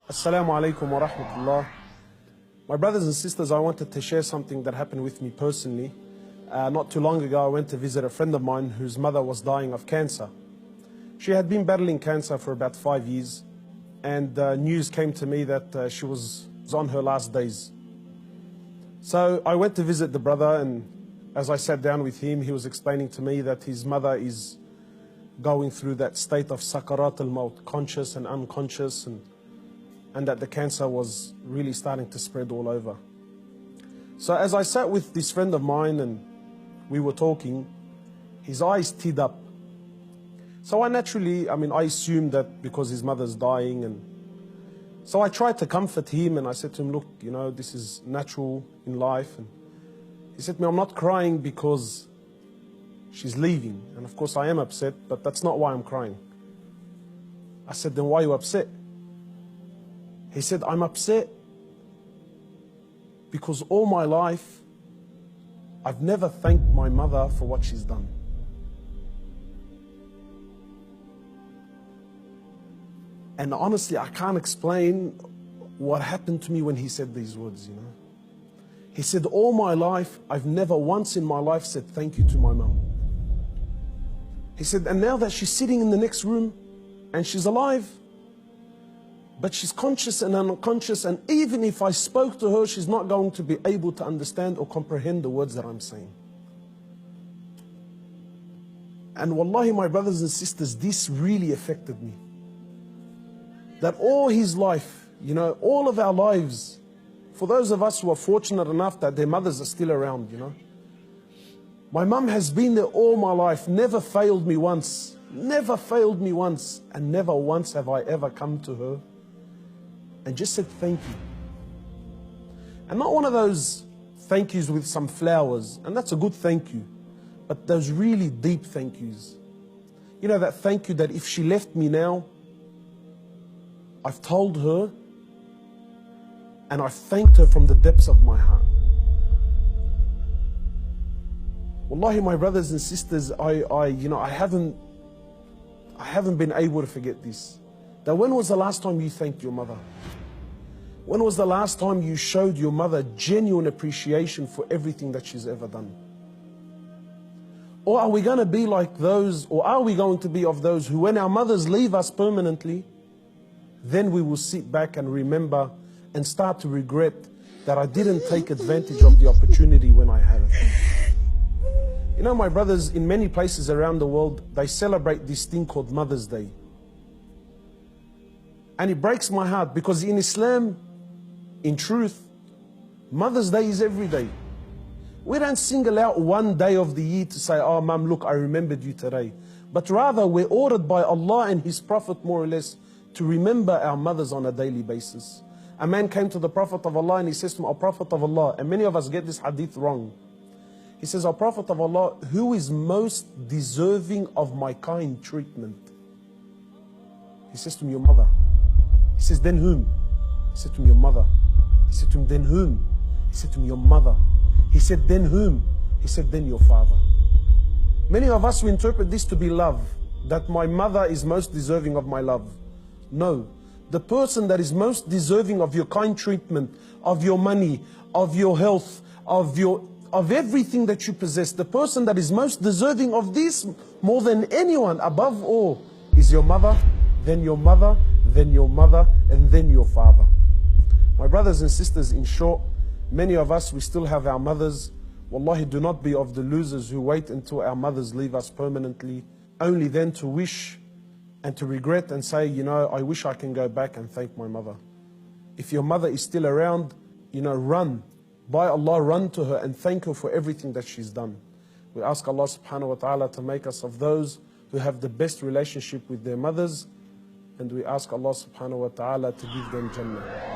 Assalamu alaikum wa rahmatullah. My brothers and sisters, I wanted to share something that happened with me personally. Not too long ago, I went to visit a friend of mine whose mother was dying of cancer. She had been battling cancer for about 5 years, and news came to me that she was on her last days. So I went to visit the brother, and as I sat down with him, he was explaining to me that his mother is going through that state of sakarat al-maut, conscious and unconscious, and that the cancer was really starting to spread all over. So as I sat with this friend of mine and we were talking, his eyes teared up. So I assumed that because his mother's dying, and so I tried to comfort him, and I said to him, look, this is natural in life. And he said to me, I'm not crying because she's leaving. And of course I am upset, but that's not why I'm crying. I said, then why are you upset? He said, I'm upset because all my life, I've never thanked my mother for what she's done. And honestly, I can't explain what happened to me when he said these words, He said, all my life, I've never once in my life said thank you to my mum. He said, and now that she's sitting in the next room and she's alive, but she's conscious and unconscious, and even if I spoke to her, she's not going to be able to understand or comprehend the words that I'm saying. And wallahi, my brothers and sisters, this really affected me. That all his life, all of our lives, for those of us who are fortunate enough that their mothers are still around, my mum has been there all my life, never failed me once, and never once have I ever come to her and just said thank you. And not one of those thank yous with some flowers, and that's a good thank you, but those really deep thank yous. That thank you that if she left me now, I've told her and I've thanked her from the depths of my heart. Wallahi, my brothers and sisters, I haven't been able to forget this. That when was the last time you thanked your mother? When was the last time you showed your mother genuine appreciation for everything that she's ever done? Or are we going to be like those, or are we going to be of those who, when our mothers leave us permanently, then we will sit back and remember and start to regret that I didn't take advantage of the opportunity when I had it. My brothers, in many places around the world, they celebrate this thing called Mother's Day. And it breaks my heart because in Islam, in truth, Mother's Day is every day. We don't single out one day of the year to say, oh, Mum, look, I remembered you today. But rather, we're ordered by Allah and His Prophet, more or less, to remember our mothers on a daily basis. A man came to the Prophet of Allah and he says to him, O Prophet of Allah, and many of us get this hadith wrong. He says, O Prophet of Allah, who is most deserving of my kind treatment? He says to him, your mother. He says, then whom? He said to him, your mother. He said to him, then whom? He said to him, your mother. He said, then whom? He said, then your father. Many of us, we interpret this to be love, that my mother is most deserving of my love. No, the person that is most deserving of your kind treatment, of your money, of your health, of everything that you possess, the person that is most deserving of this more than anyone, above all, is your mother, then your mother, then your mother, and then your father. My brothers and sisters, in short, many of us, we still have our mothers. Wallahi, do not be of the losers who wait until our mothers leave us permanently, only then to wish and to regret and say, I wish I can go back and thank my mother. If your mother is still around, run. By Allah, run to her and thank her for everything that she's done. We ask Allah subhanahu wa ta'ala to make us of those who have the best relationship with their mothers, and we ask Allah subhanahu wa ta'ala to give them Jannah.